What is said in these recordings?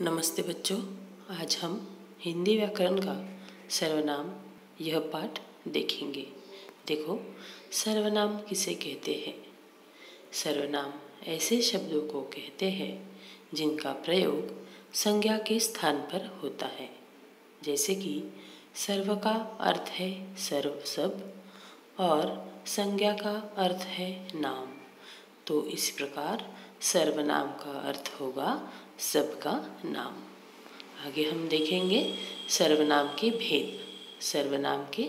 नमस्ते बच्चों, आज हम हिंदी व्याकरण का सर्वनाम यह पाठ देखेंगे। देखो, सर्वनाम किसे कहते हैं? सर्वनाम ऐसे शब्दों को कहते हैं जिनका प्रयोग संज्ञा के स्थान पर होता है। जैसे कि सर्व का अर्थ है सर्व सब और संज्ञा का अर्थ है नाम। तो इस प्रकार सर्वनाम का अर्थ होगा सबका नाम। आगे हम देखेंगे सर्वनाम के भेद। सर्वनाम के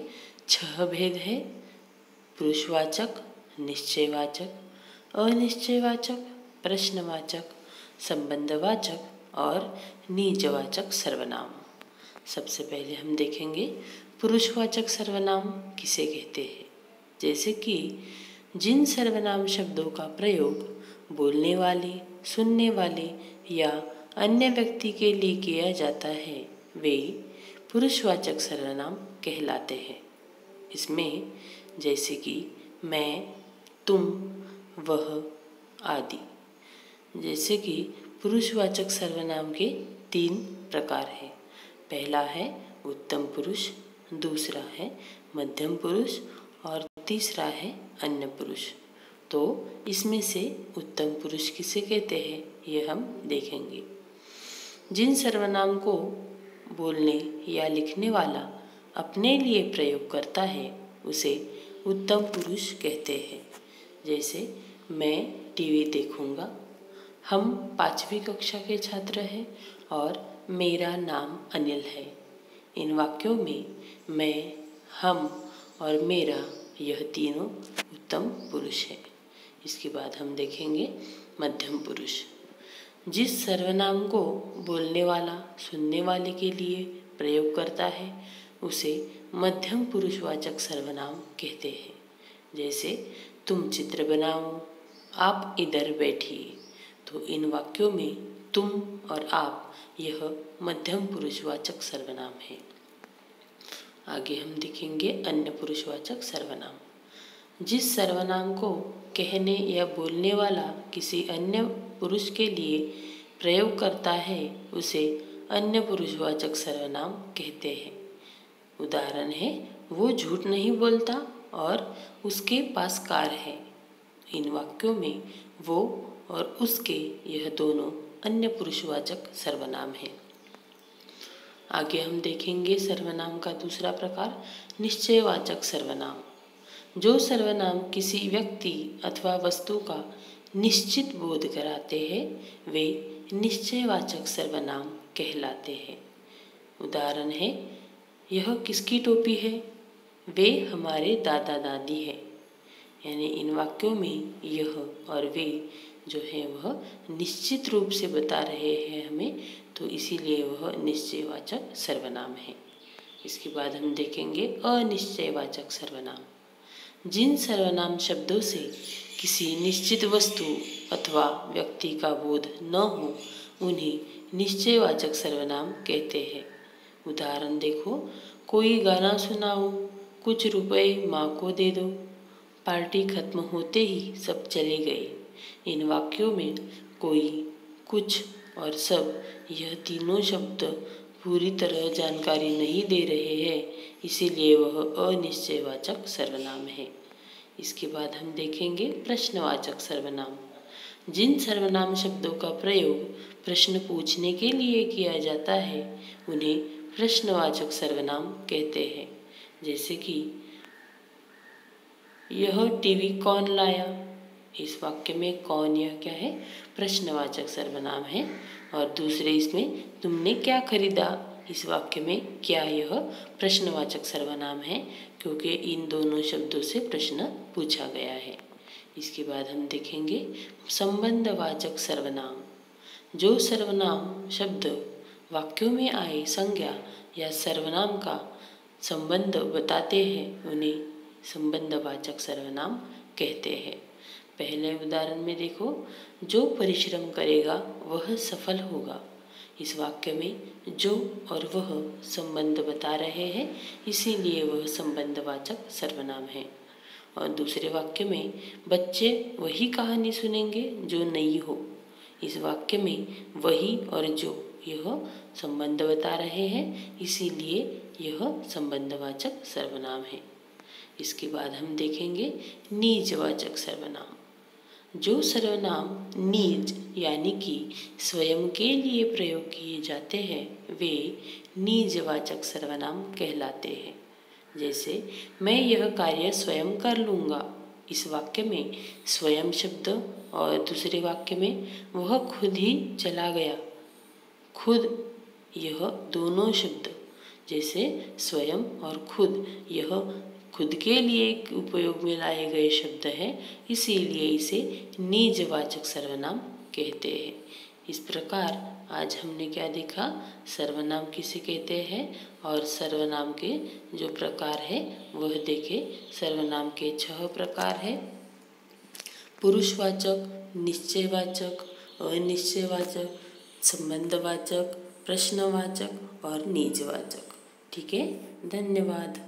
6 भेद है: पुरुषवाचक, निश्चयवाचक, अनिश्चयवाचक, प्रश्नवाचक, संबंधवाचक और निजवाचक सर्वनाम। सबसे पहले हम देखेंगे पुरुषवाचक सर्वनाम किसे कहते हैं। जैसे कि जिन सर्वनाम शब्दों का प्रयोग बोलने वाले, सुनने वाले या अन्य व्यक्ति के लिए किया जाता है वे पुरुषवाचक सर्वनाम कहलाते हैं। इसमें जैसे कि मैं, तुम, वह आदि। जैसे कि पुरुषवाचक सर्वनाम के 3 प्रकार हैं। पहला है उत्तम पुरुष, दूसरा है मध्यम पुरुष और तीसरा है अन्य पुरुष। तो इसमें से उत्तम पुरुष किसे कहते हैं ये हम देखेंगे। जिन सर्वनाम को बोलने या लिखने वाला अपने लिए प्रयोग करता है उसे उत्तम पुरुष कहते हैं। जैसे मैं टीवी देखूंगा, हम 5वीं कक्षा के छात्र हैं और मेरा नाम अनिल है। इन वाक्यों में मैं, हम और मेरा यह तीनों उत्तम पुरुष है। इसके बाद हम देखेंगे मध्यम पुरुष। जिस सर्वनाम को बोलने वाला सुनने वाले के लिए प्रयोग करता है उसे मध्यम पुरुषवाचक सर्वनाम कहते हैं। जैसे तुम चित्र बनाओ, आप इधर बैठिए। तो इन वाक्यों में तुम और आप यह मध्यम पुरुषवाचक सर्वनाम है। आगे हम देखेंगे अन्य पुरुषवाचक सर्वनाम। जिस सर्वनाम को कहने या बोलने वाला किसी अन्य पुरुष के लिए प्रयोग करता है उसे अन्य पुरुषवाचक सर्वनाम कहते हैं। उदाहरण है वो झूठ नहीं बोलता और उसके पास कार है। इन वाक्यों में वो और उसके यह दोनों अन्य पुरुषवाचक सर्वनाम हैं। आगे हम देखेंगे सर्वनाम का दूसरा प्रकार निश्चयवाचक सर्वनाम। जो सर्वनाम किसी व्यक्ति अथवा वस्तु का निश्चित बोध कराते हैं वे निश्चयवाचक सर्वनाम कहलाते हैं। उदाहरण है यह किसकी टोपी है, वे हमारे दादा दादी है। यानी इन वाक्यों में यह और वे जो है वह निश्चित रूप से बता रहे हैं हमें, तो इसीलिए वह निश्चयवाचक सर्वनाम है। इसके बाद हम देखेंगे अनिश्चयवाचक सर्वनाम। जिन सर्वनाम शब्दों से किसी निश्चित वस्तु अथवा व्यक्ति का बोध न हो उन्हें निश्चयवाचक सर्वनाम कहते हैं। उदाहरण देखो, कोई गाना सुनाओ, कुछ रुपए माँ को दे दो, पार्टी खत्म होते ही सब चले गए। इन वाक्यों में कोई, कुछ और सब यह तीनों शब्द पूरी तरह जानकारी नहीं दे रहे हैं, इसीलिए वह अनिश्चयवाचक सर्वनाम है। इसके बाद हम देखेंगे प्रश्नवाचक सर्वनाम। जिन सर्वनाम शब्दों का प्रयोग प्रश्न पूछने के लिए किया जाता है उन्हें प्रश्नवाचक सर्वनाम कहते हैं। जैसे कि यह टीवी कौन लाया। इस वाक्य में कौन यह क्या है, प्रश्नवाचक सर्वनाम है। और दूसरे इसमें तुमने क्या खरीदा, इस वाक्य में क्या यह प्रश्नवाचक सर्वनाम है, क्योंकि इन दोनों शब्दों से प्रश्न पूछा गया है। इसके बाद हम देखेंगे संबंधवाचक सर्वनाम। जो सर्वनाम शब्द वाक्यों में आए संज्ञा या सर्वनाम का संबंध बताते हैं उन्हें संबंधवाचक सर्वनाम कहते हैं। पहले उदाहरण में देखो, जो परिश्रम करेगा वह सफल होगा। इस वाक्य में जो और वह संबंध बता रहे हैं, इसीलिए वह संबंधवाचक सर्वनाम है। और दूसरे वाक्य में बच्चे वही कहानी सुनेंगे जो नई हो। इस वाक्य में वही और जो यह संबंध बता रहे हैं, इसीलिए यह संबंधवाचक सर्वनाम है। इसके बाद हम देखेंगे निजवाचक सर्वनाम। जो सर्वनाम निज यानी कि स्वयं के लिए प्रयोग किए जाते हैं वे निजवाचक सर्वनाम कहलाते हैं। जैसे मैं यह कार्य स्वयं कर लूँगा, इस वाक्य में स्वयं शब्द और दूसरे वाक्य में वह खुद ही चला गया, खुद, यह दोनों शब्द जैसे स्वयं और खुद, यह खुद के लिए उपयोग में लाए गए शब्द हैं, इसीलिए इसे निजवाचक सर्वनाम कहते हैं। इस प्रकार आज हमने क्या देखा, सर्वनाम किसे कहते हैं और सर्वनाम के जो प्रकार है वह देखे। सर्वनाम के 6 प्रकार है: पुरुषवाचक, निश्चयवाचक, अनिश्चयवाचक, संबंधवाचक, प्रश्नवाचक और निजवाचक। ठीक है, धन्यवाद।